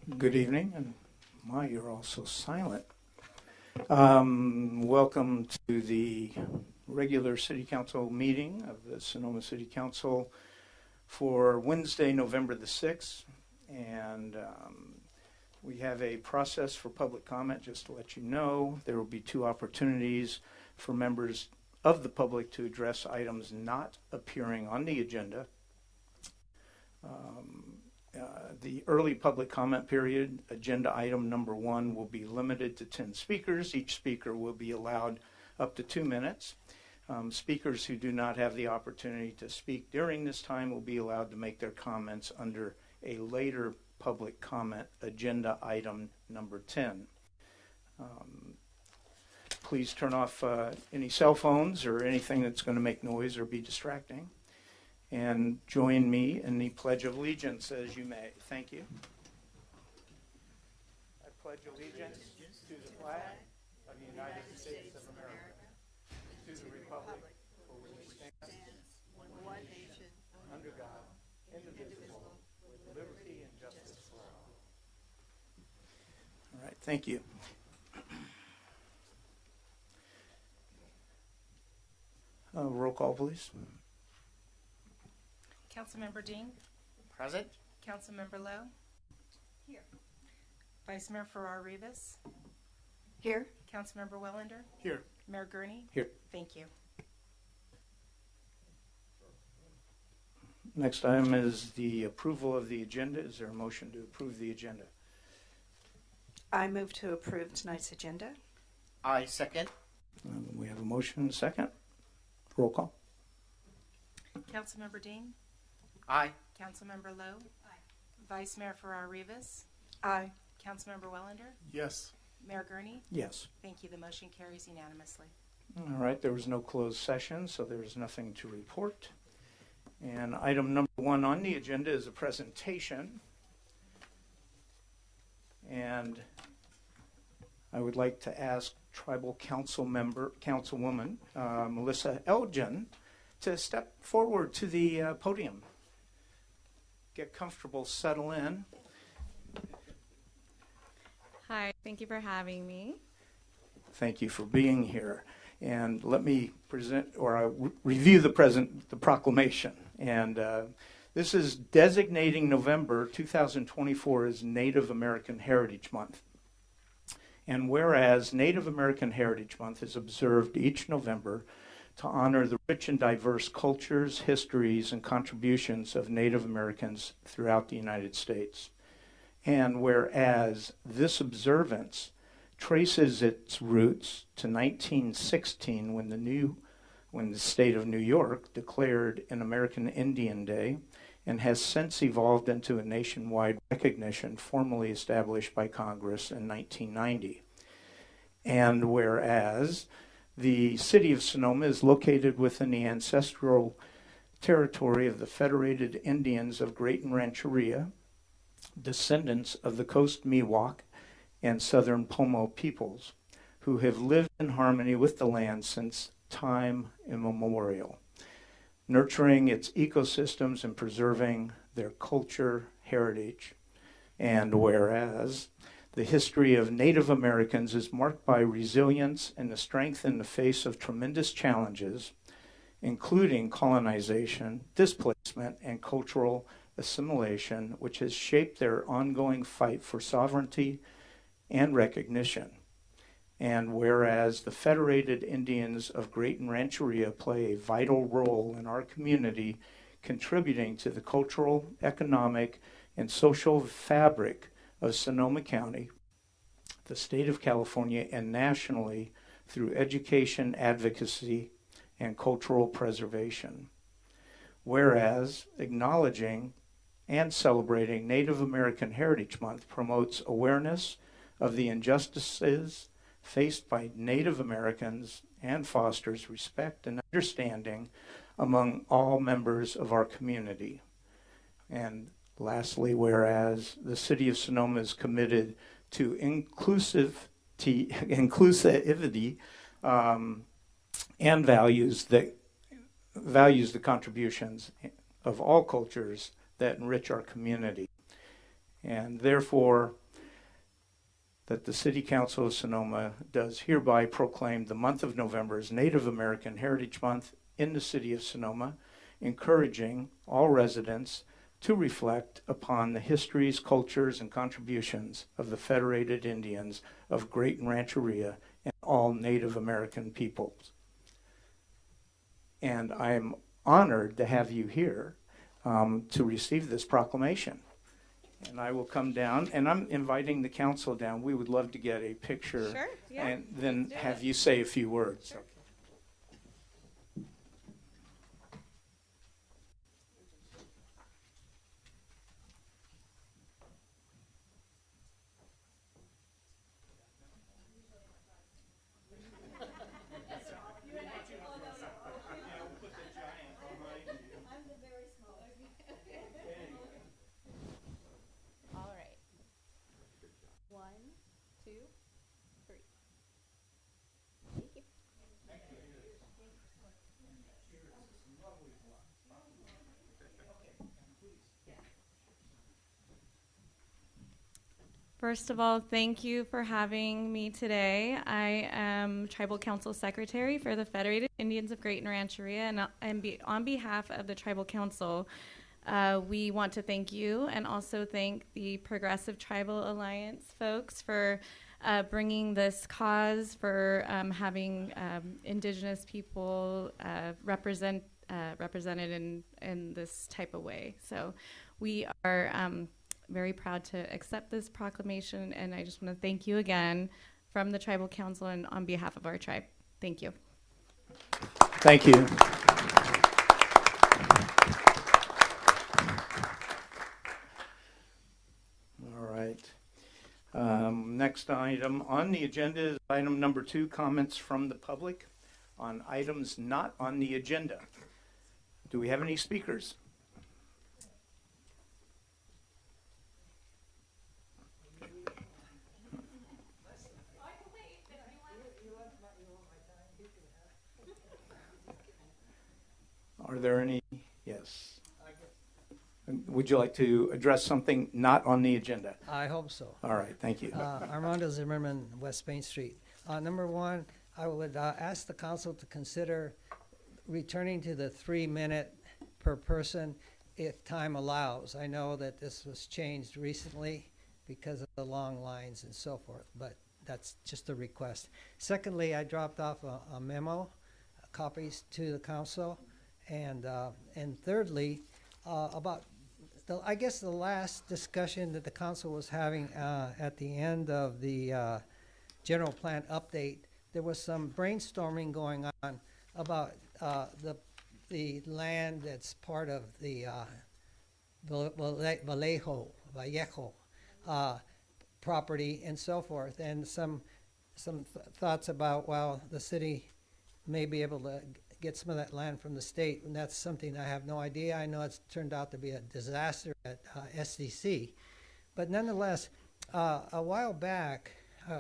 Good evening, and my, you're all so silent. Welcome to the regular City Council meeting of the Sonoma City Council for Wednesday, November the 6th. And we have a process for public comment, just to let you know. There will be two opportunities for members of the public to address items not appearing on the agenda. The early public comment period, agenda item number 1, will be limited to 10 speakers. Each speaker will be allowed up to 2 minutes. Speakers who do not have the opportunity to speak during this time will be allowed to make their comments under a later public comment, agenda item number 10. Please turn off any cell phones or anything that's going to make noise or be distracting. And join me in the Pledge of Allegiance as you may. Thank you. I pledge allegiance to the flag of the United States of America, to the republic for which it stands, one nation, under God, indivisible, with liberty and justice for all. All right, thank you. Roll call, please. Councilmember Dean. Present. Councilmember Lowe. Here. Vice Mayor Farrar Rivas. Here. Councilmember Wellender. Here. Mayor Gurney. Here. Thank you. Next item is the approval of the agenda. Is there a motion to approve the agenda? I move to approve tonight's agenda. I second. We have a motion and a second. Roll call. Councilmember Dean. Aye. Councilmember Lowe. Aye. Vice Mayor Farrar Rivas. Aye. Councilmember Wellender. Yes. Mayor Gurney. Yes. Thank you. The motion carries unanimously. All right, there was no closed session, so there's nothing to report. And item number 1 on the agenda is a presentation. And I would like to ask Tribal Councilwoman Melissa Elgin to step forward to the podium. Get comfortable, settle in. Hi, thank you for having me. Thank you for being here. And let me present or review the proclamation. And this is designating November 2024 as Native American Heritage Month. And whereas Native American Heritage Month is observed each November to honor the rich and diverse cultures, histories, and contributions of Native Americans throughout the United States. And whereas this observance traces its roots to 1916 when the state of New York declared an American Indian Day and has since evolved into a nationwide recognition formally established by Congress in 1990. And whereas the city of Sonoma is located within the ancestral territory of the Federated Indians of Great Rancheria, descendants of the Coast Miwok and Southern Pomo peoples, who have lived in harmony with the land since time immemorial, nurturing its ecosystems and preserving their culture, heritage. And whereas the history of Native Americans is marked by resilience and the strength in the face of tremendous challenges, including colonization, displacement, and cultural assimilation, which has shaped their ongoing fight for sovereignty and recognition. And whereas the Federated Indians of Great Rancheria play a vital role in our community, contributing to the cultural, economic, and social fabric of Sonoma County, the state of California, and nationally through education, advocacy, and cultural preservation. Whereas acknowledging and celebrating Native American Heritage Month promotes awareness of the injustices faced by Native Americans and fosters respect and understanding among all members of our community. And lastly, whereas the city of Sonoma is committed to inclusivity and values the contributions of all cultures that enrich our community. And therefore, that the City Council of Sonoma does hereby proclaim the month of November as Native American Heritage Month in the City of Sonoma, encouraging all residents to reflect upon the histories, cultures, and contributions of the Federated Indians of Great Rancheria and all Native American peoples. And I am honored to have you here to receive this proclamation. And I will come down, and I'm inviting the council down. We would love to get a picture. Sure, yeah. And then have you say a few words. Sure. All right. 1, 2, 3. Thank you. First of all, thank you for having me today. I am Tribal Council Secretary for the Federated Indians of Great Rancheria, and on behalf of the Tribal Council, we want to thank you and also thank the Progressive Tribal Alliance folks for bringing this cause, for having Indigenous people represented in this type of way. So we are very proud to accept this proclamation, and I just want to thank you again from the Tribal Council and on behalf of our tribe. Thank you. Thank you. All right. Next item on the agenda is item number 2, comments from the public on items not on the agenda. Do we have any speakers? Are there any? Yes. Would you like to address something not on the agenda? I hope so. All right, thank you. Armando Zimmerman, West Main Street. Number 1, I would ask the council to consider returning to the 3-minute per person if time allows. I know that this was changed recently because of the long lines and so forth, but that's just a request. Secondly, I dropped off a memo, copies to the council. And thirdly, about I guess the last discussion that the council was having at the end of the general plan update, there was some brainstorming going on about the land that's part of the Vallejo property and so forth, and some thoughts about, well, the city may be able to get some of that land from the state, and that's something I have no idea. I know it's turned out to be a disaster at SDC, but nonetheless, a while back,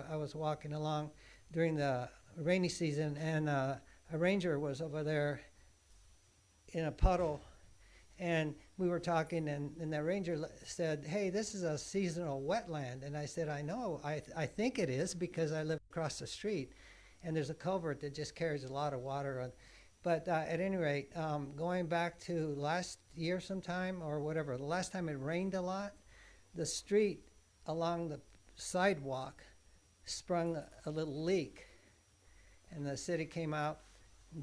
I was walking along during the rainy season, and a ranger was over there in a puddle, and we were talking, and the ranger said, "Hey, this is a seasonal wetland," and I said, "I know, I think it is because I live across the street, and there's a culvert that just carries a lot of water on." But at any rate, going back to last year sometime or whatever, the last time it rained a lot, the street along the sidewalk sprung a little leak. And the city came out,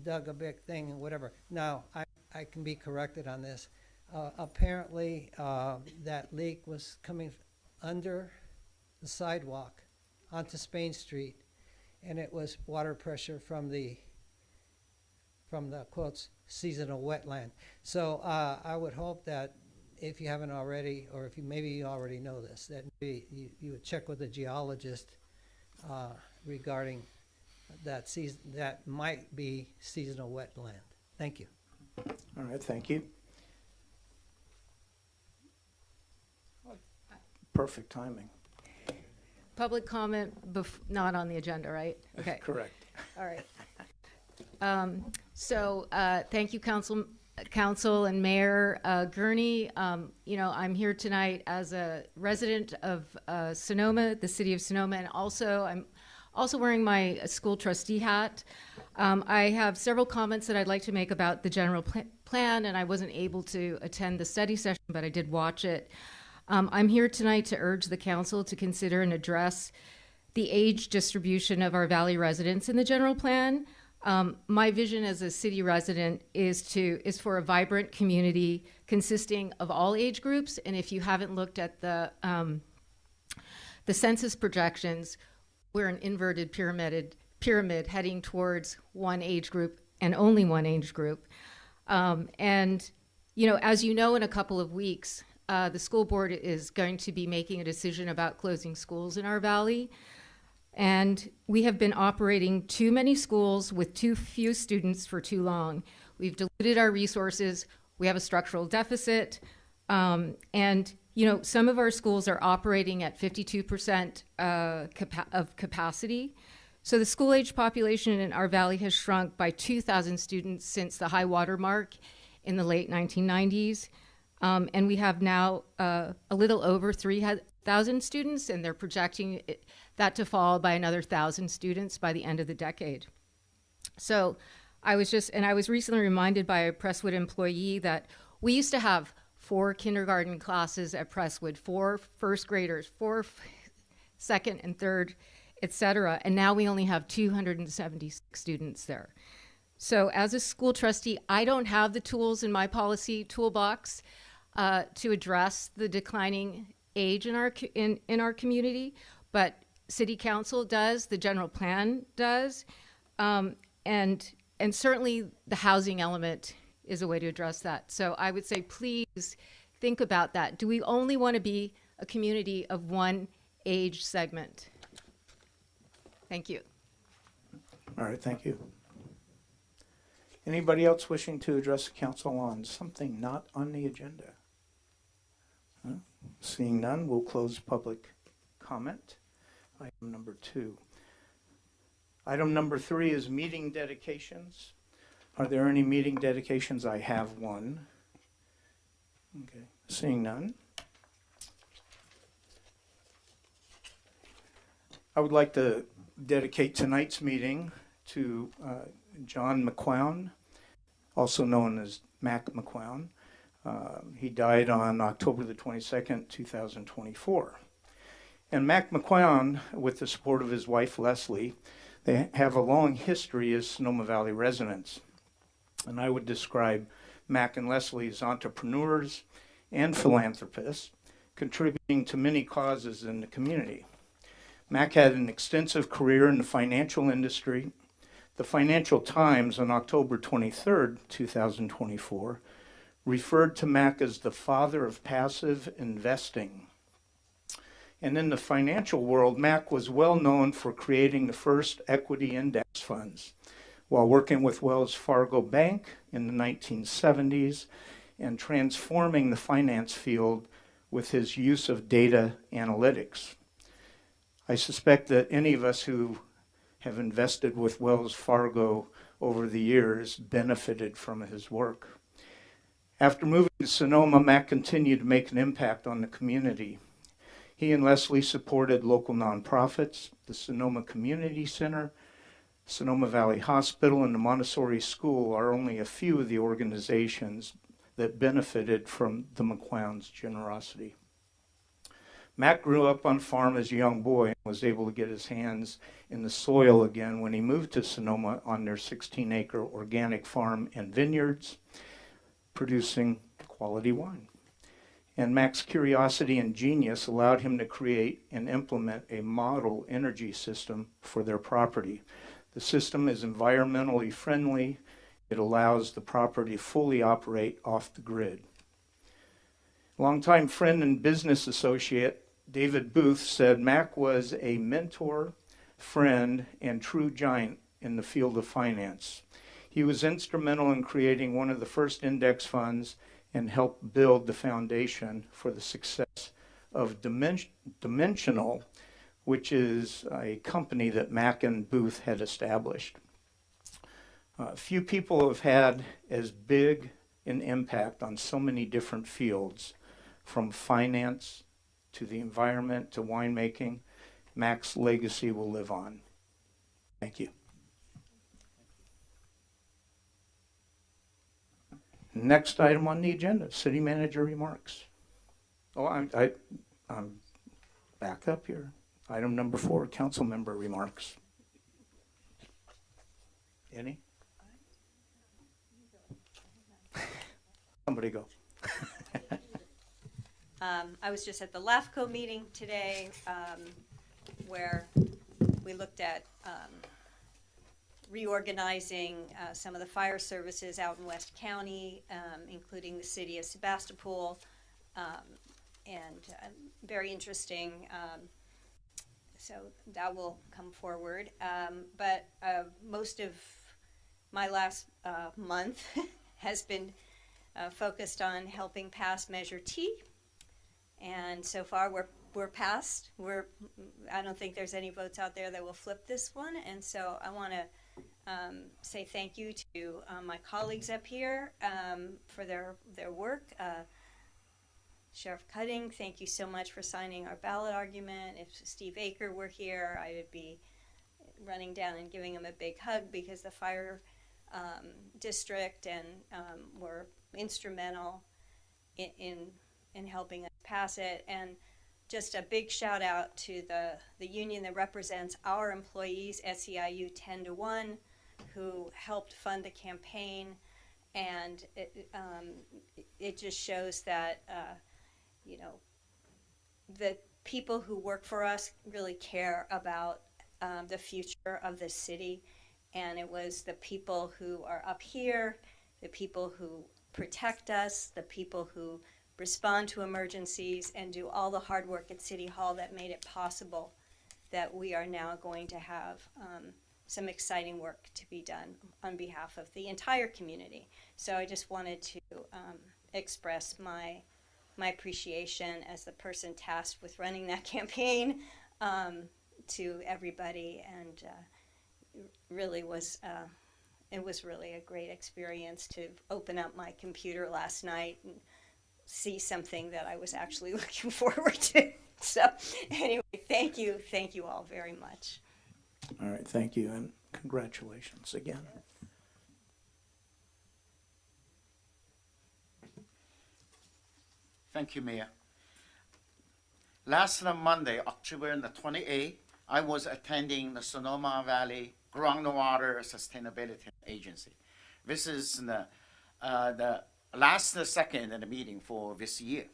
dug a big thing and whatever. Now, I can be corrected on this. Apparently, that leak was coming under the sidewalk onto Spain Street, and it was water pressure from the quotes seasonal wetland. So I would hope that if you haven't already, or if maybe you already know this, that maybe you would check with a geologist regarding that might be seasonal wetland. Thank you. All right, thank you. Perfect timing. Public comment, not on the agenda, right? Okay. Correct. All right. So thank you, Council and Mayor Gurney. I'm here tonight as a resident of Sonoma, the city of Sonoma, and I'm also wearing my school trustee hat. I have several comments that I'd like to make about the general plan, and I wasn't able to attend the study session, but I did watch it. I'm here tonight to urge the council to consider and address the age distribution of our Valley residents in the general plan. My vision as a city resident is for a vibrant community consisting of all age groups. And if you haven't looked at the census projections, we're an inverted pyramid heading towards one age group and only one age group. As you know, in a couple of weeks, the school board is going to be making a decision about closing schools in our valley. And we have been operating too many schools with too few students for too long. We've diluted our resources. We have a structural deficit. Some of our schools are operating at 52% of capacity. So the school age population in our valley has shrunk by 2,000 students since the high water mark in the late 1990s. And we have now a little over 3,000 students, and they're projecting that to fall by another 1,000 students by the end of the decade. So I was recently reminded by a Presswood employee that we used to have 4 kindergarten classes at Presswood, 4 first graders, 4 second and third, et cetera, and now we only have 276 students there. So as a school trustee, I don't have the tools in my policy toolbox to address the declining age in our community, but City Council does, the general plan does, and certainly the housing element is a way to address that. So I would say, please think about that. Do we only want to be a community of one age segment? Thank you. All right, thank you. Anybody else wishing to address the council on something not on the agenda? Huh? Seeing none, we'll close public comment. Item number 2. Item number 3 is meeting dedications. Are there any meeting dedications? I have one. Okay, seeing none. I would like to dedicate tonight's meeting to John McQuown, also known as Mac McQuown. He died on October the 22nd, 2024. And Mac McQuown, with the support of his wife Leslie, they have a long history as Sonoma Valley residents. And I would describe Mac and Leslie as entrepreneurs and philanthropists, contributing to many causes in the community. Mac had an extensive career in the financial industry. The Financial Times on October 23rd, 2024, referred to Mac as the father of passive investing. And in the financial world, Mac was well known for creating the first equity index funds while working with Wells Fargo Bank in the 1970s and transforming the finance field with his use of data analytics. I suspect that any of us who have invested with Wells Fargo over the years benefited from his work. After moving to Sonoma, Mac continued to make an impact on the community. He and Leslie supported local nonprofits, the Sonoma Community Center, Sonoma Valley Hospital, and the Montessori School are only a few of the organizations that benefited from the McQuown's generosity. Mac grew up on a farm as a young boy and was able to get his hands in the soil again when he moved to Sonoma on their 16-acre organic farm and vineyards, producing quality wine. And Mac's curiosity and genius allowed him to create and implement a model energy system for their property. The system is environmentally friendly. It allows the property to fully operate off the grid. Longtime friend and business associate David Booth said Mac was a mentor, friend, and true giant in the field of finance. He was instrumental in creating one of the first index funds and helped build the foundation for the success of Dimensional, which is a company that Mac and Booth had established. Few people have had as big an impact on so many different fields, from finance to the environment to winemaking. Mac's legacy will live on. Thank you. Next item on the agenda, city manager remarks. Oh, I'm back up here. Item number 4, council member remarks. Any? Somebody go. I was just at the LAFCO meeting today, where we looked at reorganizing some of the fire services out in West County, including the city of Sebastopol, and very interesting. So that will come forward. But most of my last month has been focused on helping pass Measure T. And so far we're passed. I don't think there's any votes out there that will flip this one. And so I want to say thank you to my colleagues up here for their work. Sheriff Cutting, thank you so much for signing our ballot argument. If Steve Aker were here, I would be running down and giving him a big hug, because the fire district and were instrumental in helping us pass it. And just a big shout out to the union that represents our employees, SEIU 10-1, who helped fund the campaign. And it just shows that the people who work for us really care about the future of the city. And it was the people who are up here, the people who protect us, the people who respond to emergencies and do all the hard work at City Hall that made it possible that we are now going to have some exciting work to be done on behalf of the entire community. So I just wanted to express my appreciation as the person tasked with running that campaign to everybody, and really was it was really a great experience to open up my computer last night and see something that I was actually looking forward to. So anyway, thank you all very much. All right, thank you, and congratulations again. Thank you, Mayor. Last Monday, October the 28th, I was attending the Sonoma Valley Groundwater Sustainability Agency. This is the last second in the meeting for this year.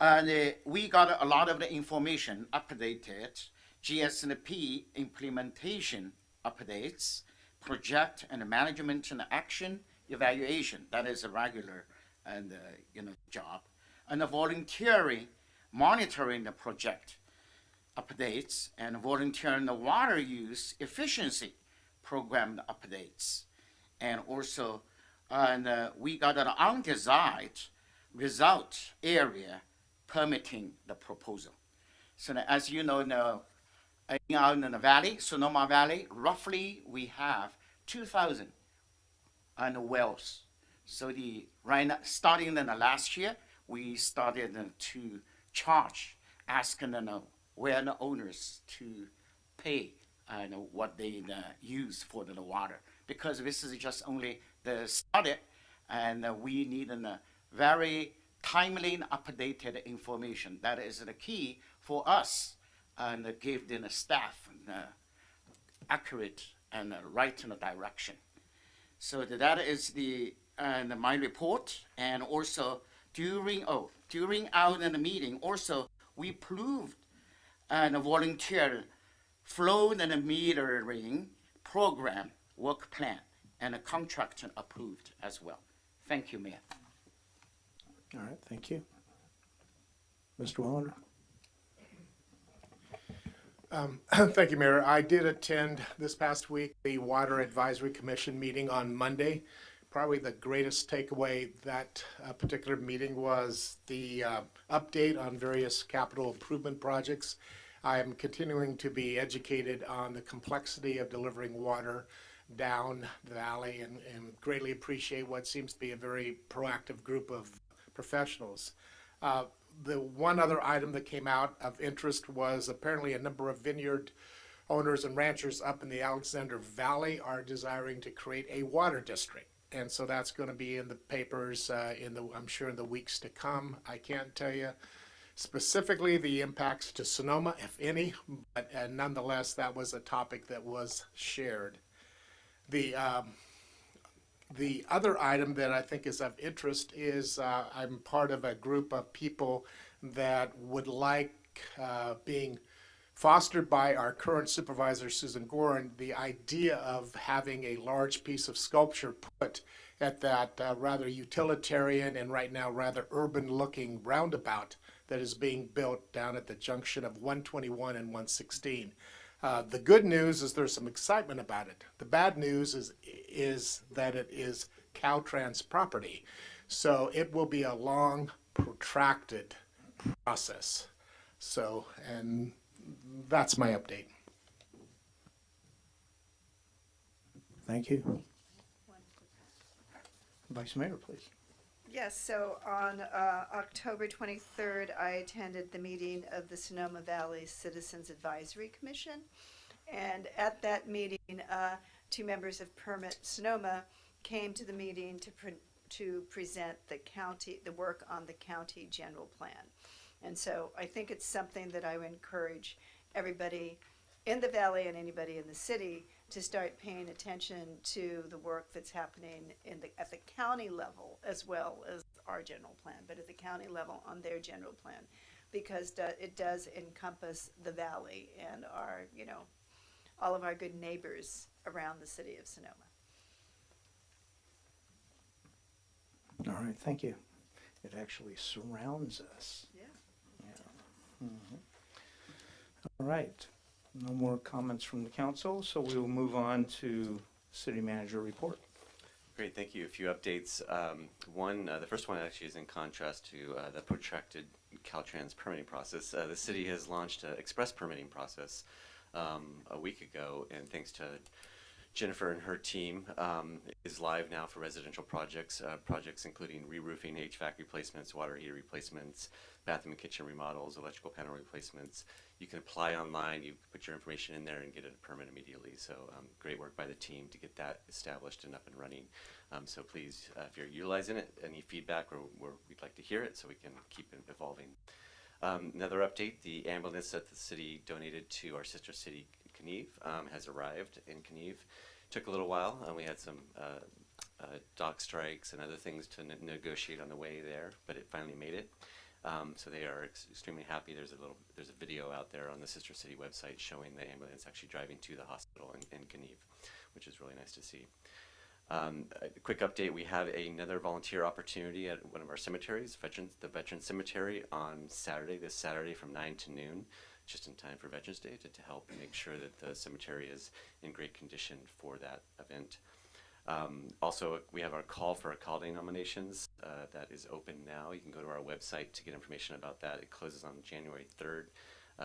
And we got a lot of the information updated, GSNP implementation updates, project and management and action evaluation. That is a regular and job, and the voluntary monitoring the project updates, and volunteering the water use efficiency program updates, and also we got an undesired result area permitting the proposal. So as you know now, out in the valley, Sonoma Valley, roughly we have 2,000 wells. So right now, starting in the last year, we started to charge, asking where the owners to pay what they use for the water, because this is just only the started, and we need a very timely and updated information. That is the key for us, and give the staff accurate and right direction. So that is my report. And also during our meeting, also we approved a volunteer flow and metering program work plan, and a contract approved as well. Thank you, Mayor. All right, thank you. Mr. Wallander? Thank you, Mayor. I did attend this past week the Water Advisory Commission meeting on Monday. Probably the greatest takeaway that particular meeting was the update on various capital improvement projects. I am continuing to be educated on the complexity of delivering water, down the valley and greatly appreciate what seems to be a very proactive group of professionals. The one other item that came out of interest was apparently a number of vineyard owners and ranchers up in the Alexander Valley are desiring to create a water district. And so that's going to be in the papers I'm sure in the weeks to come. I can't tell you specifically the impacts to Sonoma, if any, but nonetheless, that was a topic that was shared. The other item that I think is of interest is I'm part of a group of people that would like being fostered by our current supervisor, Susan Gorin, the idea of having a large piece of sculpture put at that rather utilitarian and right now rather urban-looking roundabout that is being built down at the junction of 121 and 116. The good news is there's some excitement about it. The bad news is that it is Caltrans property. So it will be a long, protracted process. So, and that's my update. Thank you. Vice Mayor, please. Yes, so on October 23rd, I attended the meeting of the Sonoma Valley Citizens Advisory Commission. And at that meeting, 2 members of Permit Sonoma came to the meeting to present the work on the county general plan. And so I think it's something that I would encourage everybody in the valley and anybody in the city to start paying attention to the work that's happening at the county level as well as our general plan, but at the county level on their general plan, because it does encompass the valley and our, all of our good neighbors around the city of Sonoma. All right, thank you. It actually surrounds us. Yeah. Mhm. All right. No more comments from the council, so we will move on to city manager report. Great, thank you. A few updates. The first one actually is in contrast to the protracted Caltrans permitting process. The city has launched an express permitting process a week ago, and thanks to Jennifer and her team, is live now for residential projects, including re-roofing, HVAC replacements, water heater replacements, bathroom and kitchen remodels, electrical panel replacements. You can apply online, you put your information in there and get a permit immediately. So great work by the team to get that established and up and running. So please, if you're utilizing it, any feedback, or we'd like to hear it so we can keep it evolving. Another update, the ambulance that the city donated to our sister city, Caneve, has arrived in Caneve. Took a little while, and we had some dock strikes and other things to negotiate on the way there, but it finally made it. So they are extremely happy. There's a video out there on the Sister City website showing the ambulance actually driving to the hospital in Caneve, which is really nice to see. A quick update, we have another volunteer opportunity at one of our cemeteries, the Veterans Cemetery, on this Saturday from 9 to noon, just in time for Veterans Day, to help make sure that the cemetery is in great condition for that event. Also, we have our call for Day nominations that is open now. You can go to our website to get information about that. It closes on January 3rd,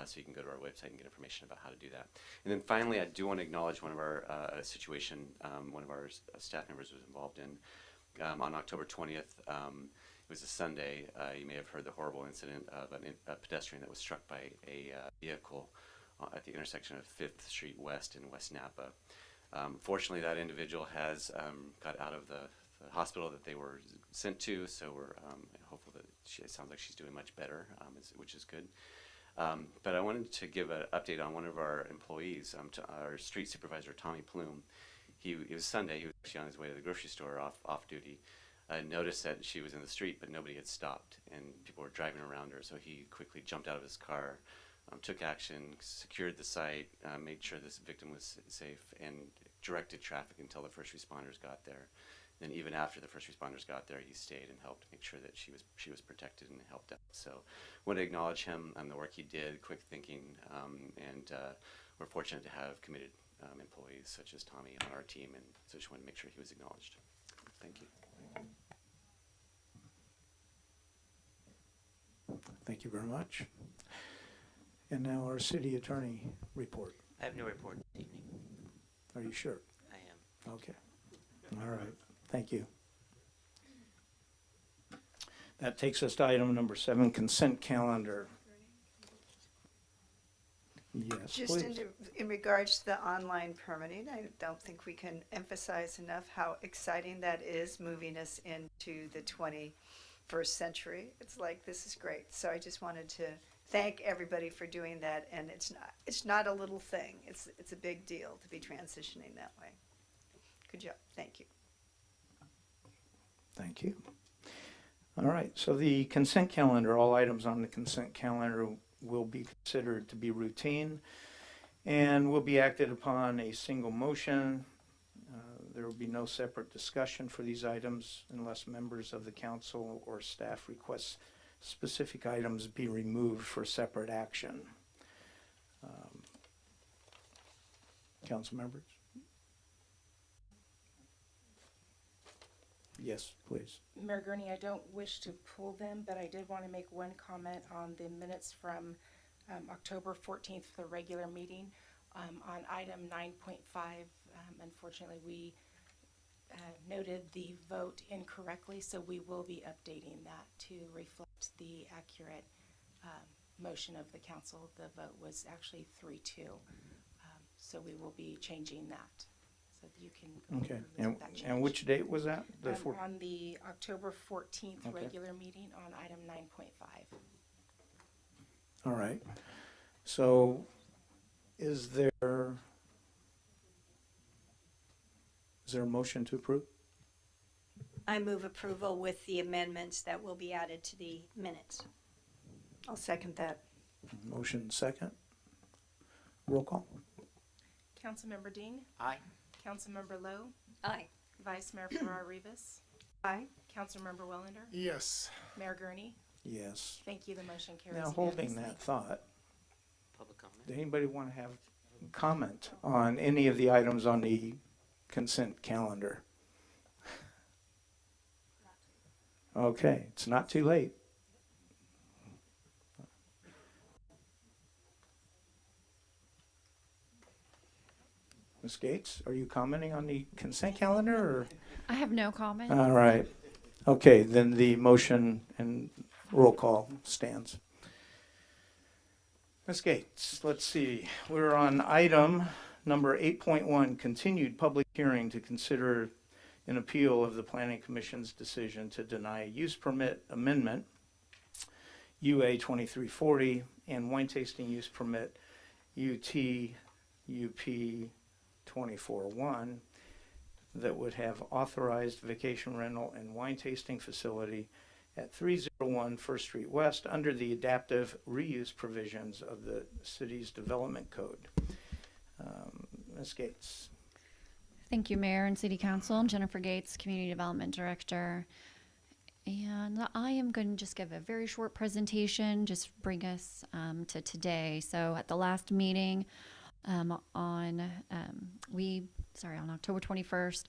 so you can go to our website and get information about how to do that. And then finally, I do want to acknowledge one of our one of our staff members was involved in on October 20th. It was a Sunday. You may have heard the horrible incident of a pedestrian that was struck by a vehicle at the intersection of 5th Street West in West Napa. Fortunately, that individual has got out of the hospital that they were sent to, so we're hopeful that it sounds like she's doing much better, which is good. But I wanted to give an update on one of our employees, our street supervisor, Tommy Plume. It was Sunday. He was actually on his way to the grocery store off duty. Noticed that she was in the street, but nobody had stopped, and people were driving around her, so he quickly jumped out of his car, took action, secured the site, made sure this victim was safe, and directed traffic until the first responders got there. And even after the first responders got there, he stayed and helped make sure that she was protected and helped out. So I want to acknowledge him and the work he did, quick thinking, and we're fortunate to have committed employees such as Tommy on our team, and so just wanted to make sure he was acknowledged. Thank you. Thank you very much. And now our city attorney report. I have no report this evening. Are you sure? I am. Okay. All right. Thank you. That takes us to item number 7, consent calendar. Yes, Just please. in regards to the online permitting, I don't think we can emphasize enough how exciting that is, moving us into the 21st century. It's like, this is great. So I just wanted to thank everybody for doing that, and it's not a little thing. It's a big deal to be transitioning that way. Good job. Thank you. Thank you. All right, so the consent calendar, all items on the consent calendar will be considered to be routine and will be acted upon a single motion. There will be no separate discussion for these items unless members of the council or staff request specific items be removed for separate action. Council members? Yes, please. Mayor Gurney, I don't wish to pull them, but I did want to make one comment on the minutes from October 14th, the regular meeting. On item 9.5, unfortunately, we noted the vote incorrectly, so we will be updating that to reflect the accurate motion of the council. The vote was actually 3-2, so we will be changing that. So you can go Okay, through that change. and which date was that? On the October 14th Okay. regular meeting on item 9.5. All right. So is there a motion to approve? I move approval with the amendments that will be added to the minutes. I'll second that. Motion second. Roll call. Councilmember Dean, Aye. Councilmember Lowe, Aye. Vice Mayor Farrar Rivas, Aye. Councilmember Wellender, Yes. Mayor Gurney. Yes. Thank you. The motion carries. Now, holding unanimously. that thought, Public comment? does anybody want to have comment on any of the items on the consent calendar? Okay, it's not too late. Ms. Gates, are you commenting on the consent calendar, or? I have no comment. All right. Okay, then the motion and roll call stands. Ms. Gates, let's see. We're on item number 8.1, continued public hearing to consider an appeal of the Planning Commission's decision to deny a use permit amendment, UA 2340, and wine tasting use permit, UT UP 241, that would have authorized vacation rental and wine tasting facility at 301 First Street West under the adaptive reuse provisions of the city's development code. Ms. Gates. Thank you, Mayor and City Council. I'm Jennifer Gates, Community Development Director. And I am going to just give a very short presentation, just bring us to today. So at the last meeting on October 21st,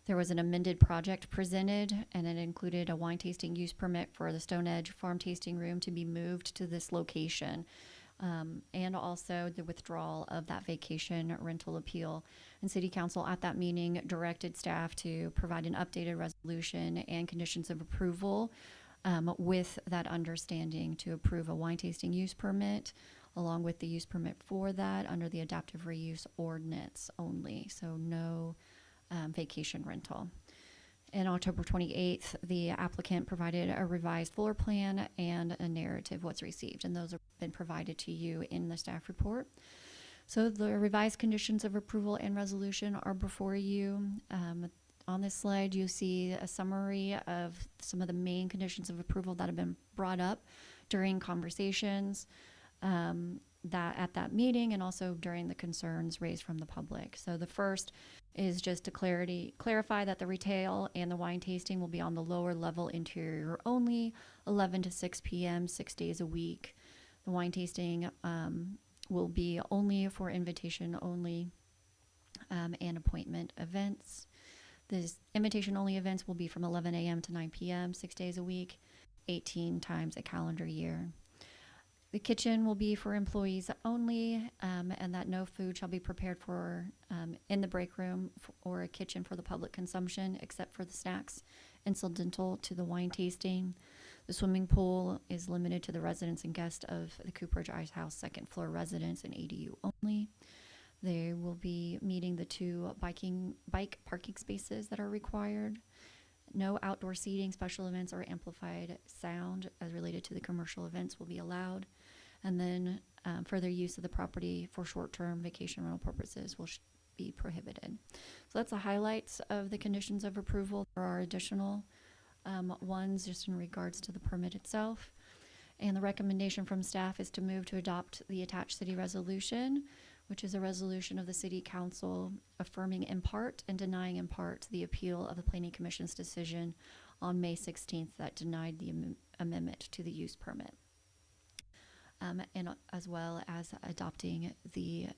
there was an amended project presented, and it included a wine tasting use permit for the Stone Edge Farm Tasting Room to be moved to this location, and also the withdrawal of that vacation rental appeal. And City Council at that meeting directed staff to provide an updated resolution and conditions of approval with that understanding to approve a wine tasting use permit along with the use permit for that under the adaptive reuse ordinance only, so no vacation rental. On October 28th, the applicant provided a revised floor plan and a narrative what's received, and those have been provided to you in the staff report. So the revised conditions of approval and resolution are before you. On this slide, you see a summary of some of the main conditions of approval that have been brought up during conversations that at that meeting, and also during the concerns raised from the public. So the first is just to clarify that the retail and the wine tasting will be on the lower level interior only, 11 to 6 p.m., 6 days a week. The wine tasting will be only for invitation only and appointment events. The invitation only events will be from 11 a.m. to 9 p.m., 6 days a week, 18 times a calendar year. The kitchen will be for employees only, and that no food shall be prepared for in the break room or a kitchen for the public consumption, except for the snacks incidental to the wine tasting. The swimming pool is limited to the residents and guests of the Cooperage Ice House second floor residents and ADU only. They will be meeting the 2 bike parking spaces that are required. No outdoor seating, special events, or amplified sound as related to the commercial events will be allowed. And then further use of the property for short-term vacation rental purposes will be prohibited. So that's the highlights of the conditions of approval. There are additional ones just in regards to the permit itself. And the recommendation from staff is to move to adopt the attached city resolution, which is a resolution of the City Council affirming in part and denying in part the appeal of the Planning Commission's decision on May 16th that denied the amendment to the use permit. And as well as adopting the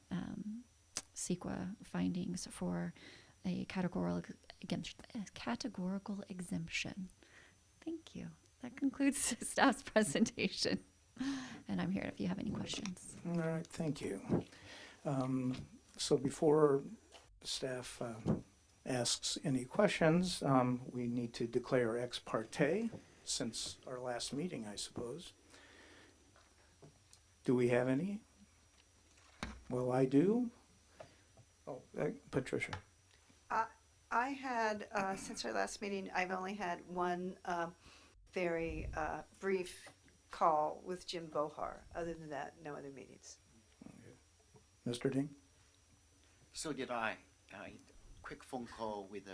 CEQA findings for a categorical exemption. Thank you. That concludes staff's presentation. And I'm here if you have any questions. All right, thank you. So before staff asks any questions, we need to declare ex parte since our last meeting, I suppose. Do we have any? Well, I do. Oh, Patricia. I had, since our last meeting, I've only had one very brief call with Jim Bohar. Other than that, no other meetings. Mr. Ding? So did I. Quick phone call with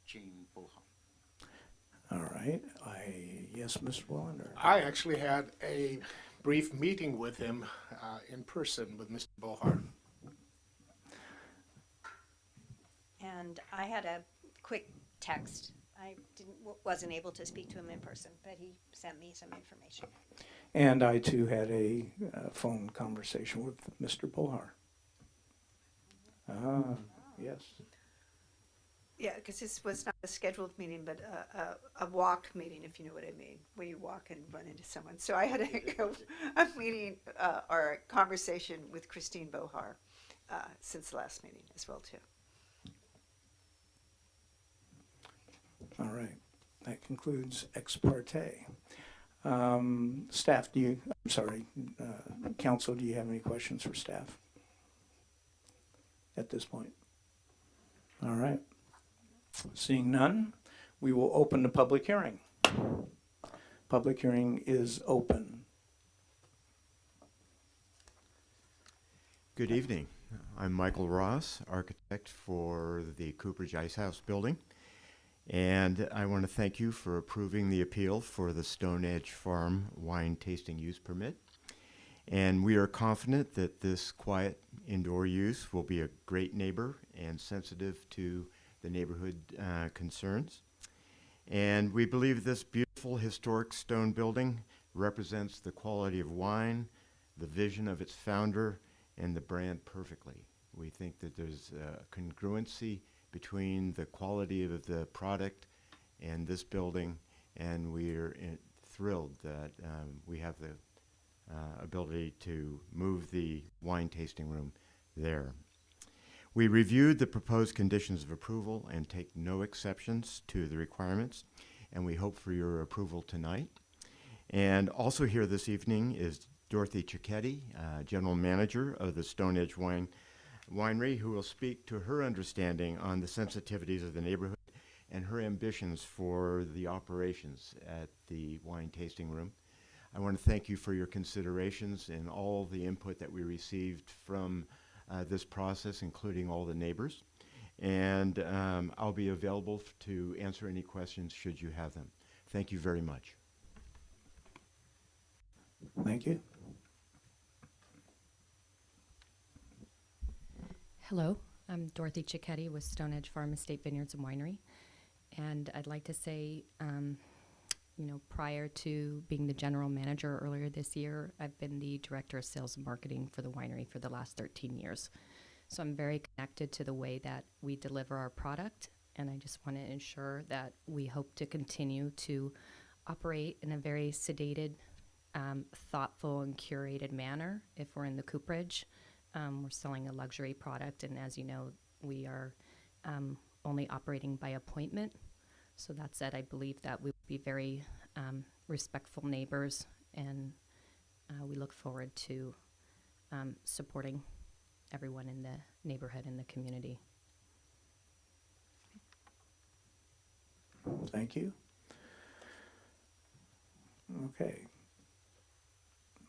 Jim Bohar. All right. Yes, Mr. Wallander. I actually had a brief meeting with him in person with Mr. Bohar. And I had a quick text. I wasn't able to speak to him in person, but he sent me some information. And I too had a phone conversation with Mr. Bohar. Yes. Yeah, because this was not a scheduled meeting, but a walk meeting, if you know what I mean, where you walk and run into someone. So I had a meeting or a conversation with Christine Bohar since the last meeting as well, too. All right. That concludes ex parte. Staff, council, do you have any questions for staff at this point? All right. Seeing none, we will open the public hearing. Public hearing is open. Good evening. I'm Michael Ross, architect for the Cooperage Ice House building. And I want to thank you for approving the appeal for the Stone Edge Farm wine tasting use permit. And we are confident that this quiet indoor use will be a great neighbor and sensitive to the neighborhood concerns. And we believe this beautiful historic stone building represents the quality of wine, the vision of its founder, and the brand perfectly. We think that there's a congruency between the quality of the product and this building, and we're thrilled that we have the ability to move the wine tasting room there. We reviewed the proposed conditions of approval and take no exceptions to the requirements, and we hope for your approval tonight. And also here this evening is Dorothy Cicchetti, General Manager of the Stone Edge Winery, who will speak to her understanding on the sensitivities of the neighborhood and her ambitions for the operations at the wine tasting room. I want to thank you for your considerations and all the input that we received from this process, including all the neighbors. And I'll be available to answer any questions should you have them. Thank you very much. Thank you. Hello, I'm Dorothy Cicchetti with Stone Edge Farm Estate Vineyards and Winery. And I'd like to say, prior to being the general manager earlier this year, I've been the director of sales and marketing for the winery for the last 13 years. So I'm very connected to the way that we deliver our product. And I just want to ensure that we hope to continue to operate in a very sedated thoughtful and curated manner if we're in the cooperage. We're selling a luxury product, and as you know, we are only operating by appointment. So that said, I believe that we will be very respectful neighbors, and we look forward to supporting everyone in the neighborhood and the community. Thank you. Okay.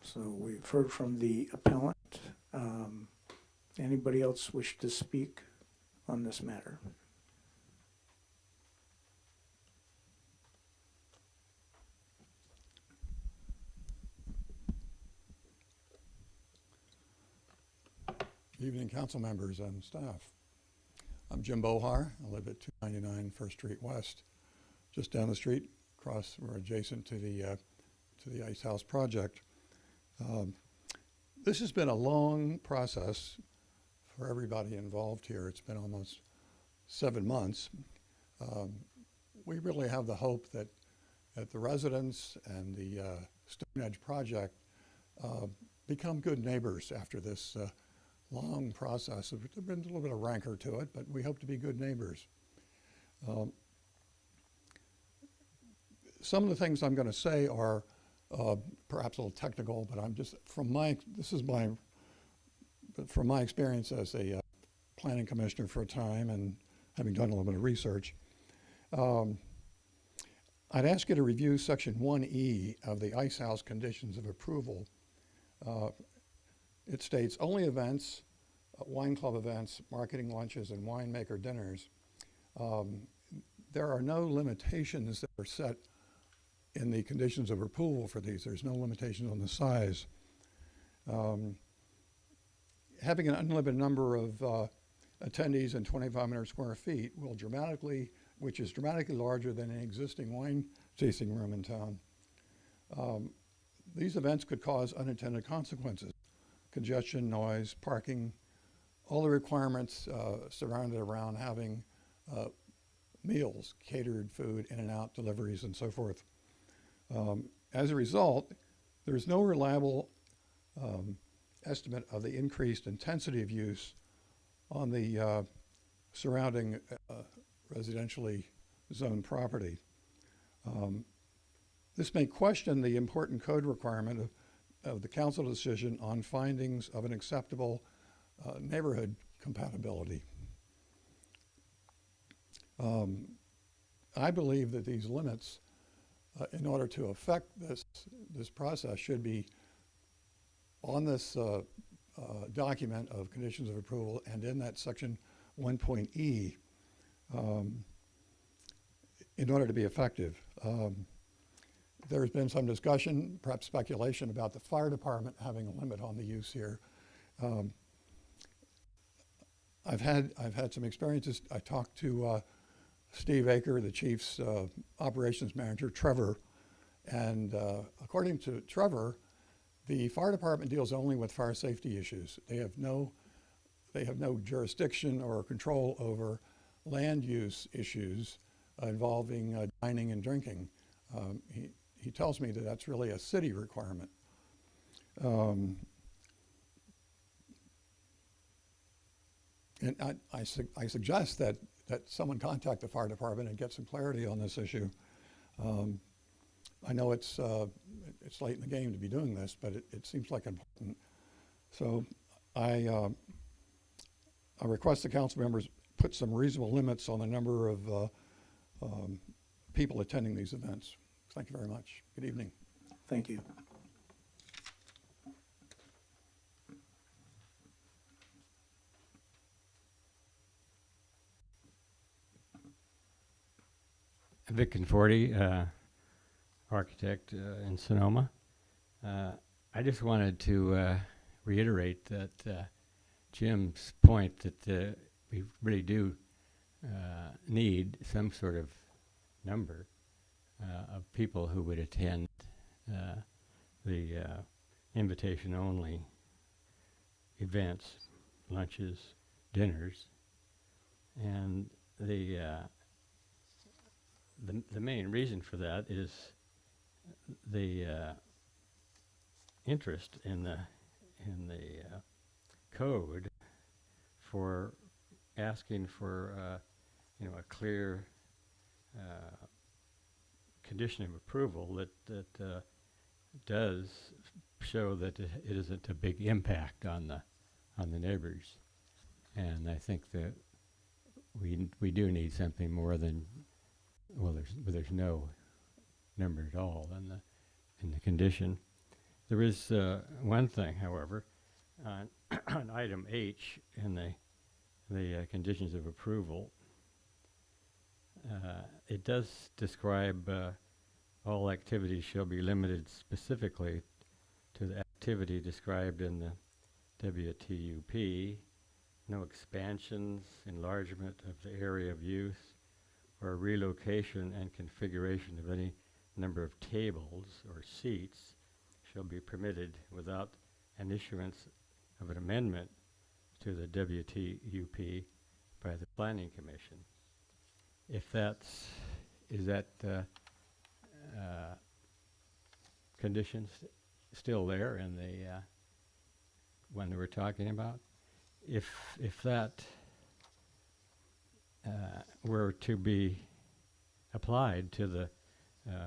So we've heard from the appellant. Anybody else wish to speak on this matter? Evening, council members and staff. I'm Jim Bohar. I live at 299 First Street West, just down the street. We're adjacent to the Ice House project. This has been a long process for everybody involved here. It's been almost 7 months. We really have the hope that the residents and the Stone Edge project become good neighbors after this long process. There's been a little bit of rancor to it, but we hope to be good neighbors. Some of the things I'm going to say are perhaps a little technical, but I'm just from my experience as a planning commissioner for a time and having done a little bit of research. I'd ask you to review Section 1E of the Ice House Conditions of Approval. It states only events, wine club events, marketing lunches, and winemaker dinners. There are no limitations that are set in the conditions of approval for these. There's no limitations on the size. Having an unlimited number of attendees in 2,500 square feet which is dramatically larger than an existing wine tasting room in town. These events could cause unintended consequences: congestion, noise, parking, all the requirements surrounded around having meals, catered food, in and out, deliveries, and so forth. As a result, there's no reliable estimate of the increased intensity of use on the surrounding residentially zoned property. This may question the important code requirement of the council decision on findings of an acceptable neighborhood compatibility. I believe that these limits, in order to affect this process, should be on this document of conditions of approval and in that section 1.E in order to be effective. There's been some discussion, perhaps speculation, about the fire department having a limit on the use here. I've had some experiences. I talked to Steve Aker, the chief's operations manager, Trevor, and according to Trevor, the fire department deals only with fire safety issues. They have no jurisdiction or control over land use issues involving dining and drinking. He tells me that that's really a city requirement. And I suggest that someone contact the fire department and get some clarity on this issue. I know it's late in the game to be doing this, but it seems like important. So I request the council members put some reasonable limits on the number of people attending these events. Thank you very much. Good evening. Thank you. Vic Conforti, architect in Sonoma. I just wanted to reiterate that Jim's point that we really do need some sort of number of people who would attend the invitation-only events, lunches, dinners, and the main reason for that is the interest in the code for asking for a clear condition of approval that does show that it isn't a big impact on the neighbors. And I think that we do need something more than, well, there's no number at all in the condition. There is one thing, however, on on item H in the conditions of approval. It does describe all activities shall be limited specifically to the activity described in the WTUP. No expansions, enlargement of the area of use, or relocation and configuration of any number of tables or seats shall be permitted without an issuance of an amendment to the WTUP by the Planning Commission. If is that conditions still there in the one that we're talking about? If that were to be applied to the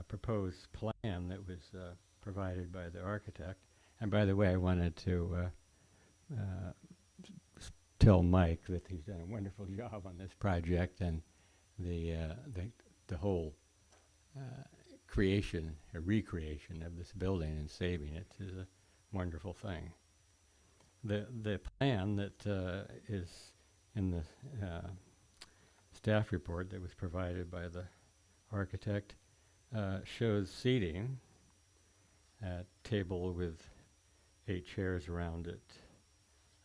proposed plan that was provided by the architect, and by the way, I wanted to tell Mike that he's done a wonderful job on this project, and the whole creation or recreation of this building and saving it is a wonderful thing. The plan that is in the staff report that was provided by the architect shows seating, a table with 8 chairs around it,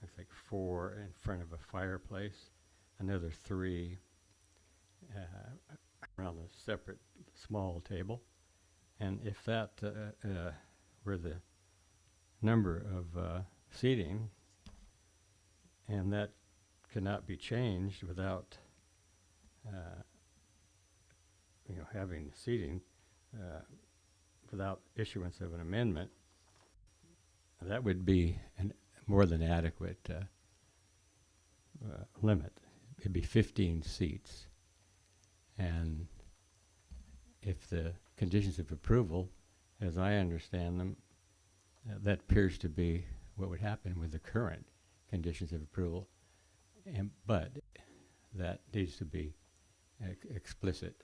looks like 4 in front of a fireplace, another 3 around a separate small table. And if that were the number of seating, and that cannot be changed without having seating without issuance of an amendment, that would be a more than adequate limit. It'd be 15 seats. And if the conditions of approval, as I understand them, that appears to be what would happen with the current conditions of approval, but that needs to be explicit.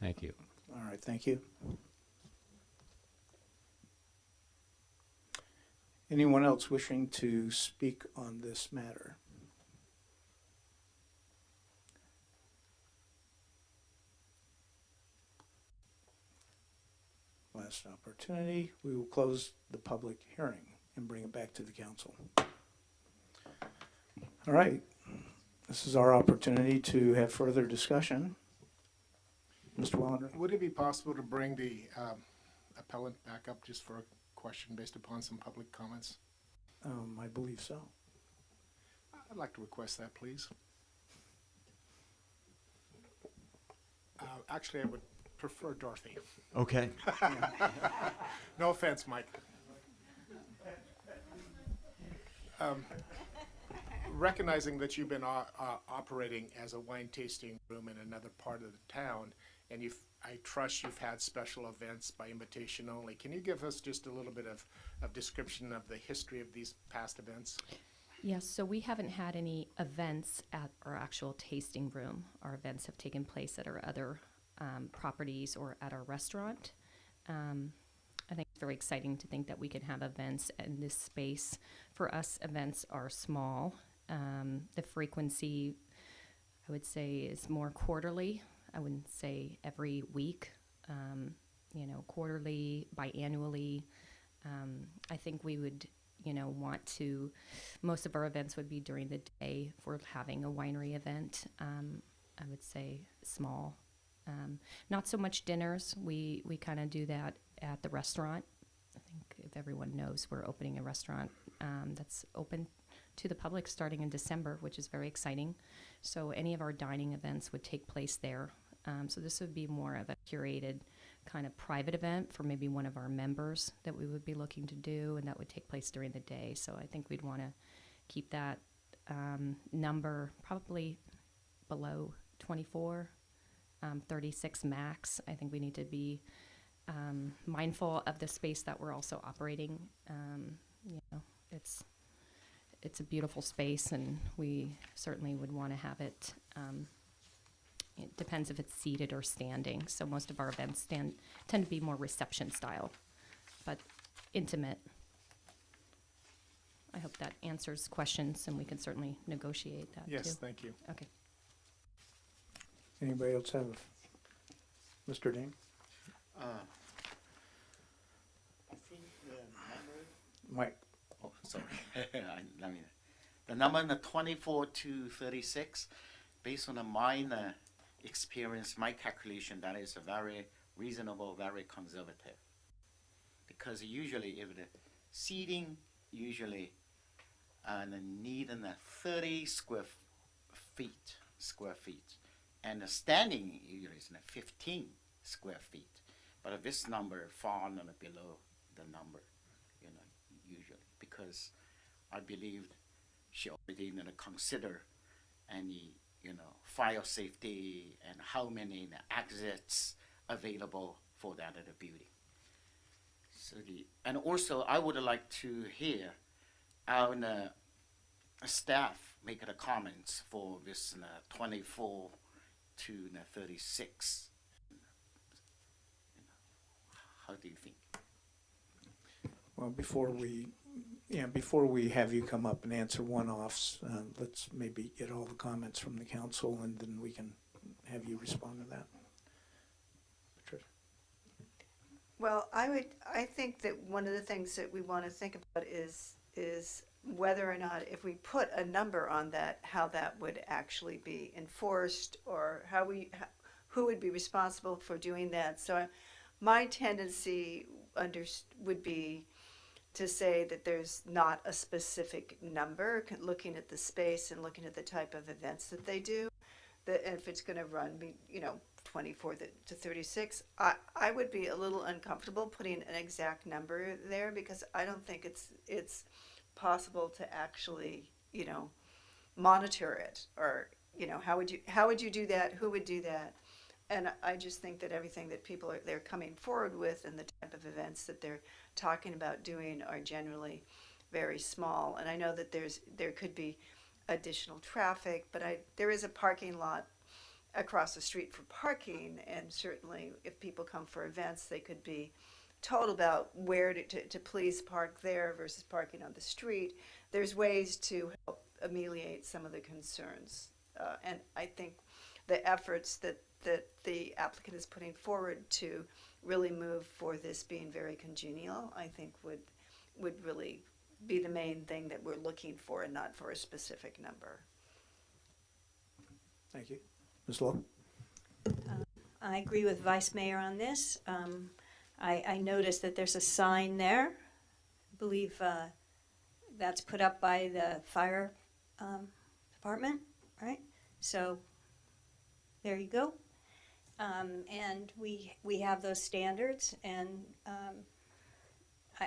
Thank you. All right, thank you. Anyone else wishing to speak on this matter? Last opportunity. We will close the public hearing and bring it back to the council. All right. This is our opportunity to have further discussion. Mr. Wallander. Would it be possible to bring the appellant back up just for a question based upon some public comments? I believe so. I'd like to request that, please. Actually, I would prefer Dorothy. Okay. No offense, Mike. Recognizing that you've been operating as a wine tasting room in another part of the town, and I trust you've had special events by invitation only. Can you give us just a little bit of description of the history of these past events? Yes, so we haven't had any events at our actual tasting room. Our events have taken place at our other properties or at our restaurant. I think it's very exciting to think that we can have events in this space. For us, events are small. The frequency, I would say, is more quarterly. I wouldn't say every week, quarterly, biannually. I think we would, want to, most of our events would be during the day if we're having a winery event. I would say small. Not so much dinners. We kind of do that at the restaurant. I think if everyone knows, we're opening a restaurant that's open to the public starting in December, which is very exciting. So any of our dining events would take place there. So this would be more of a curated kind of private event for maybe one of our members that we would be looking to do, and that would take place during the day. So I think we'd want to keep that number probably below 24, 36 max. I think we need to be mindful of the space that we're also operating. You know, it's a beautiful space, and we certainly would want to have it. It depends if it's seated or standing. So most of our events tend to be more reception style, but intimate. I hope that answers questions, and we can certainly negotiate that too. Yes, thank you. Okay. Anybody else have? Mr. Dane? I think the number. Mike? Oh, sorry. The number in the 24 to 36, based on my experience, my calculation, that is a very reasonable, very conservative. Because usually, if the seating usually need 30 square feet, and the standing usually is 15 square feet. But this number far below the number, usually, because I believe she already consider any, fire safety and how many exits available for that at the building. So and also I would like to hear our staff make the comments for this 24 to 36. How do you think? Well, before we have you come up and answer one-offs, let's maybe get all the comments from the council, and then we can have you respond to that. Patricia? Well, I think that one of the things that we want to think about is whether or not, if we put a number on that, how that would actually be enforced, or who would be responsible for doing that. So my tendency would be to say that there's not a specific number, looking at the space and looking at the type of events that they do, that if it's going to run, 24 to 36, I would be a little uncomfortable putting an exact number there, because I don't think it's possible to actually, monitor it, or, how would you do that? Who would do that? And I just think that everything that they're coming forward with, and the type of events that they're talking about doing, are generally very small. And I know that there could be additional traffic, but there is a parking lot across the street for parking, and certainly if people come for events, they could be told about where to please park there versus parking on the street. There's ways to help ameliorate some of the concerns, and I think the efforts that the applicant is putting forward to really move for this being very congenial, I think would really be the main thing that we're looking for, and not for a specific number. Thank you. Ms. Lowe? I agree with Vice Mayor on this. I noticed that there's a sign there. I believe that's put up by the fire department, right? So there you go. And we have those standards, and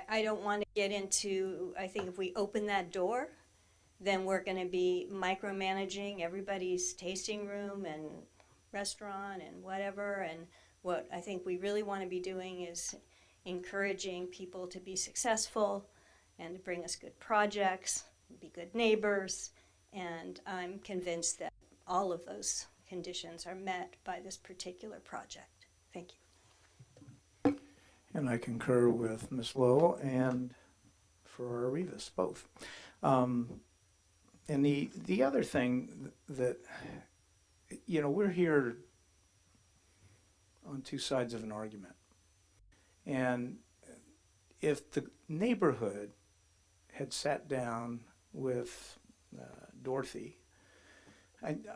I don't want to get into, I think if we open that door, then we're going to be micromanaging everybody's tasting room and restaurant and whatever. And what I think we really want to be doing is encouraging people to be successful and to bring us good projects, be good neighbors. And I'm convinced that all of those conditions are met by this particular project. Thank you. And I concur with Ms. Lowe and Ferrara Rivas, both. And the other thing that, we're here on two sides of an argument. And if the neighborhood had sat down with Dorothy,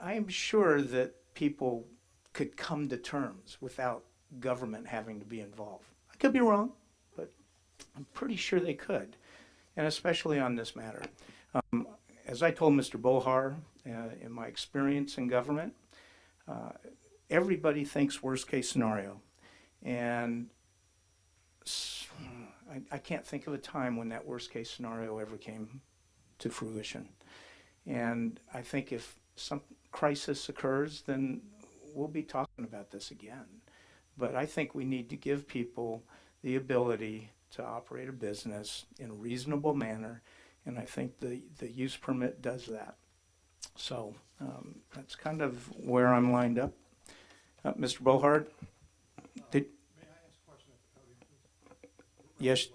I'm sure that people could come to terms without government having to be involved. I could be wrong, but I'm pretty sure they could, and especially on this matter. As I told Mr. Bohar, in my experience in government, everybody thinks worst case scenario. And I can't think of a time when that worst case scenario ever came to fruition. And I think if some crisis occurs, then we'll be talking about this again. But I think we need to give people the ability to operate a business in a reasonable manner, and I think the use permit does that. So that's kind of where I'm lined up. Mr. Bohard? May I ask a question at the podium, please? Yes,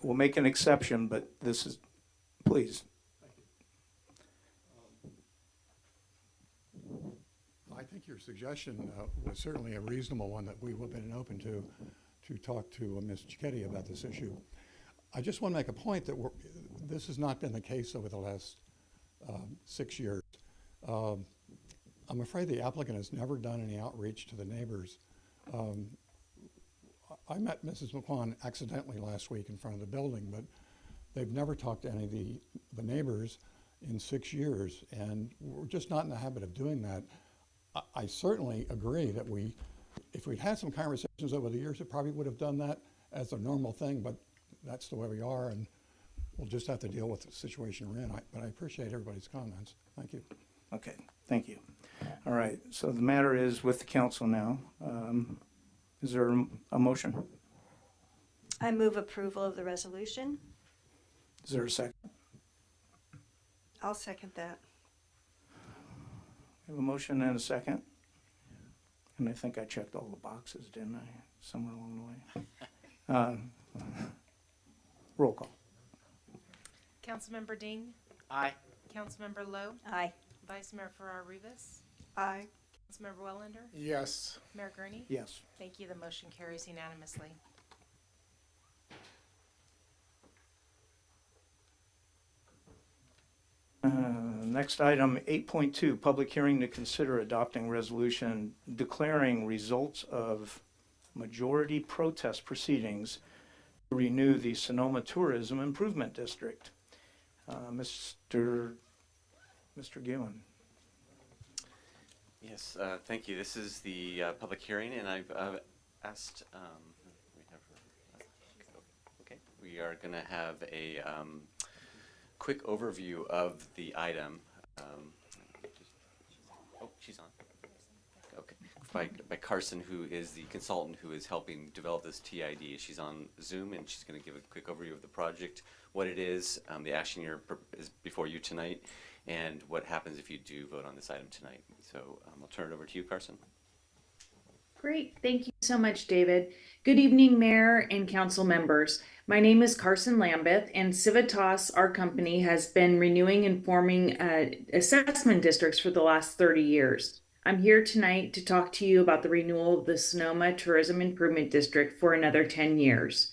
we'll make an exception, but this is, please. I think your suggestion was certainly a reasonable one that we would have been open to talk to Ms. Cicchetti about this issue. I just want to make a point that this has not been the case over the last 6 years. I'm afraid the applicant has never done any outreach to the neighbors. I met Mrs. McQuan accidentally last week in front of the building, but they've never talked to any of the neighbors in 6 years, and we're just not in the habit of doing that. I certainly agree that if we'd had some conversations over the years, it probably would have done that as a normal thing, but that's the way we are, and we'll just have to deal with the situation we're in. But I appreciate everybody's comments. Thank you. Okay, thank you. All right, so the matter is with the council now. Is there a motion? I move approval of the resolution. Is there a second? I'll second that. I have a motion and a second. And I think I checked all the boxes, didn't I? Somewhere along the way. Roll call. Councilmember Ding, Aye. Councilmember Lowe, Aye. Vice Mayor Farrar Rivas, Aye. Councilmember Wellender, Yes. Mayor Gurney. Yes. Thank you. The motion carries unanimously. Next item, 8.2, public hearing to consider adopting resolution declaring results of majority protest proceedings to renew the Sonoma Tourism Improvement District. Mr. Gillen. Yes, thank you. This is the public hearing, and I've asked, we are going to have a quick overview of the item. She's on. Okay. By Carson, who is the consultant who is helping develop this TID. She's on Zoom, and she's going to give a quick overview of the project, what it is, the action here is before you tonight, and what happens if you do vote on this item tonight. So I'll turn it over to you, Carson. Great. Thank you so much, David. Good evening, Mayor and Council members. My name is Carson Lambeth, and Civitas, our company, has been renewing and forming assessment districts for the last 30 years. I'm here tonight to talk to you about the renewal of the Sonoma Tourism Improvement District for another 10 years.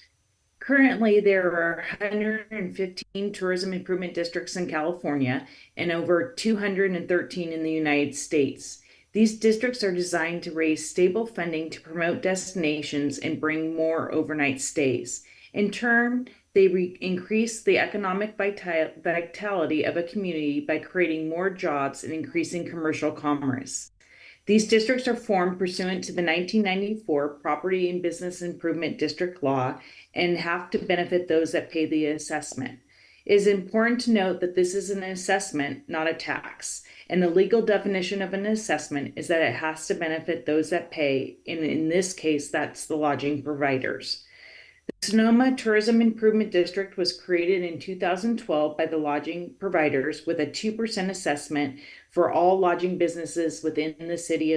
Currently, there are 115 tourism improvement districts in California and over 213 in the United States. These districts are designed to raise stable funding to promote destinations and bring more overnight stays. In turn, they increase the economic vitality of a community by creating more jobs and increasing commercial commerce. These districts are formed pursuant to the 1994 Property and Business Improvement District Law and have to benefit those that pay the assessment. It is important to note that this is an assessment, not a tax, and the legal definition of an assessment is that it has to benefit those that pay, and in this case, that's the lodging providers. The Sonoma Tourism Improvement District was created in 2012 by the lodging providers with a 2% assessment for all lodging businesses within the city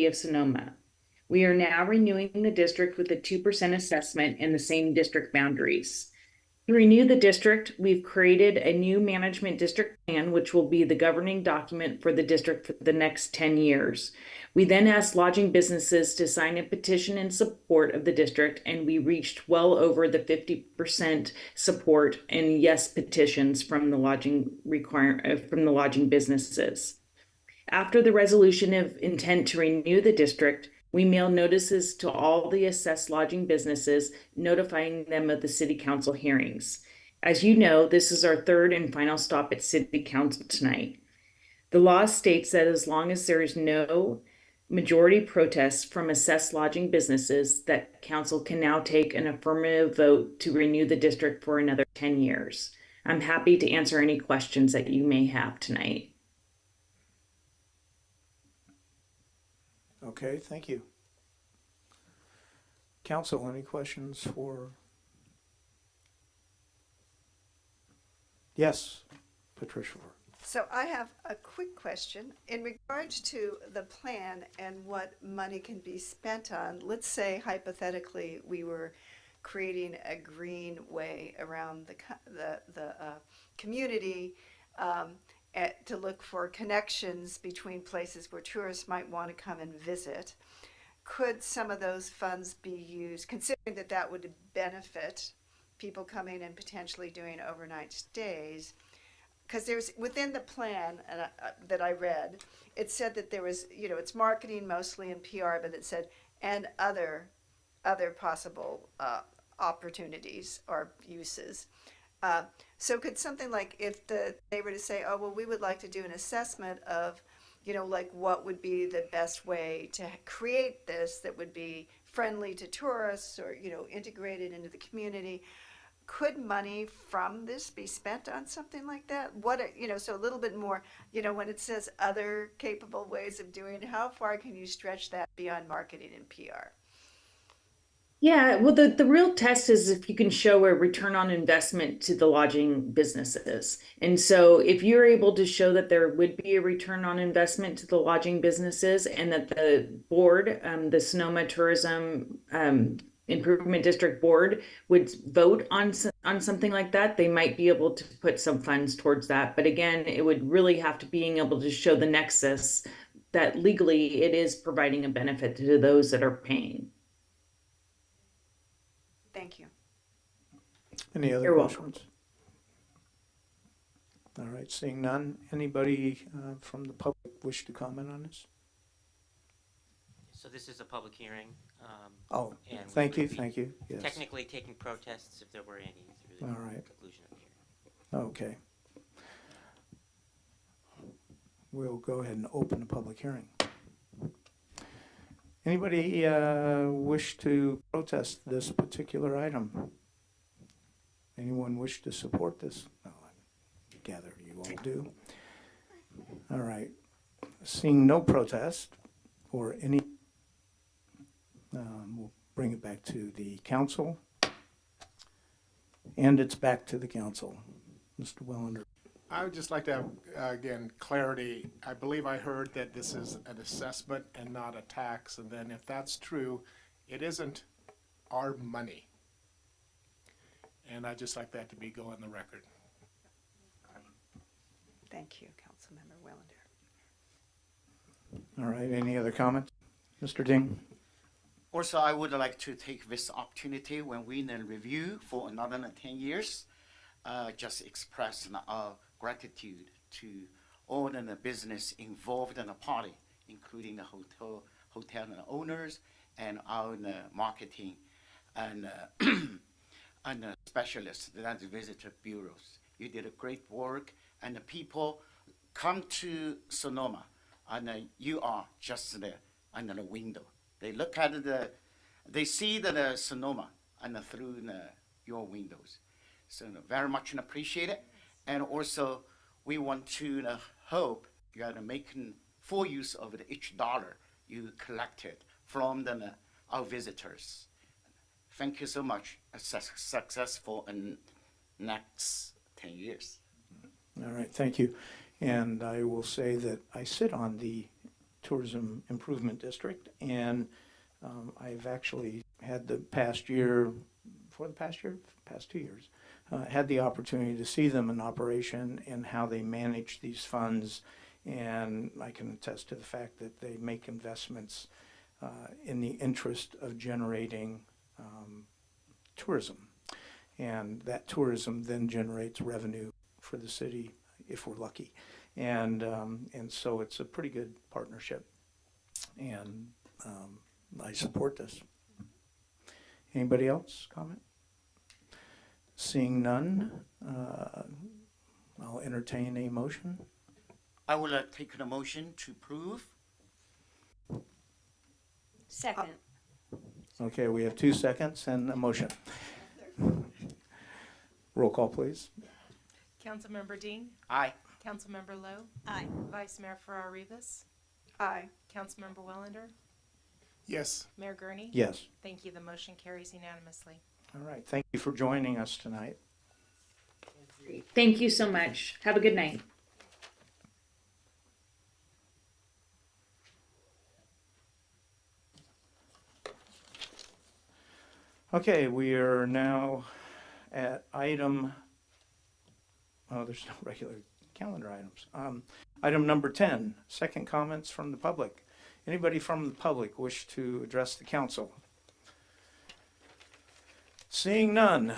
of Sonoma. We are now renewing the district with a 2% assessment in the same district boundaries. To renew the district, we've created a new management district plan, which will be the governing document for the district for the next 10 years. We then asked lodging businesses to sign a petition in support of the district, and we reached well over the 50% support and yes petitions from the lodging businesses. After the resolution of intent to renew the district, we mail notices to all the assessed lodging businesses, notifying them of the City Council hearings. As you know, this is our third and final stop at City Council tonight. The law states that as long as there is no majority protests from assessed lodging businesses that council can now take an affirmative vote to renew the district for another 10 years. I'm happy to answer any questions that you may have tonight. Okay, thank you. Council, any questions for? Yes, Patricia. So I have a quick question in regards to the plan and what money can be spent on. Let's say hypothetically we were creating a greenway around the community to look for connections between places where tourists might want to come and visit. Could some of those funds be used, considering that that would benefit people coming and potentially doing overnight stays? Because there's within the plan that I read, it said that there was, it's marketing mostly in PR, but it said and other possible opportunities or uses. So could something like if they were to say, oh well, we would like to do an assessment of, like what would be the best way to create this that would be friendly to tourists or integrated into the community. Could money from this be spent on something like that? So a little bit more, when it says other capable ways of doing it, how far can you stretch that beyond marketing and PR? Yeah, well, the real test is if you can show a return on investment to the lodging businesses. And so if you're able to show that there would be a return on investment to the lodging businesses and that the board, the Sonoma Tourism Improvement District Board would vote on something like that, they might be able to put some funds towards that. But again, it would really have to being able to show the nexus that legally it is providing a benefit to those that are paying. Thank you. Any other You're questions? All right, seeing none. Anybody from the public wish to comment on this? So this is a public hearing. And thank we you, would be thank you. Yes. Technically taking protests if there were any through the All right. conclusion of the hearing. Okay. We'll go ahead and open the public hearing. Anybody wish to protest this particular item? Anyone wish to support this? No, I gather you all do. All right. Seeing no protest or any, we'll bring it back to the council. And it's back to the council. Mr. Wellender. I would just like to have, again, clarity. I believe I heard that this is an assessment and not a tax, and then if that's true, it isn't our money. And I'd just like that to be go on the record. Thank you, Councilmember Wellender. All right, any other comments? Mr. Ding? Also, I would like to take this opportunity when we in review for another 10 years, just express our gratitude to all the business involved in the party, including the hotel and owners and our marketing and specialists, that's visitor bureaus. You did a great work, and the people come to Sonoma, and you are just there under the window. They look at they see the Sonoma and through your windows. So very much appreciate it. And also, we want to hope you are making full use of each dollar you collected from our visitors. Thank you so much. Successful in next 10 years. All right, thank you. And I will say that I sit on the Tourism Improvement District, and I've actually had past 2 years, had the opportunity to see them in operation and how they manage these funds. And I can attest to the fact that they make investments in the interest of generating tourism. And that tourism then generates revenue for the city if we're lucky. And so it's a pretty good partnership. And I support this. Anybody else comment? Seeing none, I'll entertain a motion. I will take the motion to approve. Second. Okay, we have 2 seconds and a motion. Roll call, please. Councilmember Dean. Aye. Councilmember Lowe. Aye. Vice Mayor Farrar Rivas. Aye. Councilmember Wellender. Yes. Mayor Gurney. Yes. Thank you. The motion carries unanimously. All right. Thank you for joining us tonight. Thank you so much. Have a good night. Okay, we are now at item, oh, there's no regular calendar items. Item number 10, second comments from the public. Anybody from the public wish to address the council? Seeing none,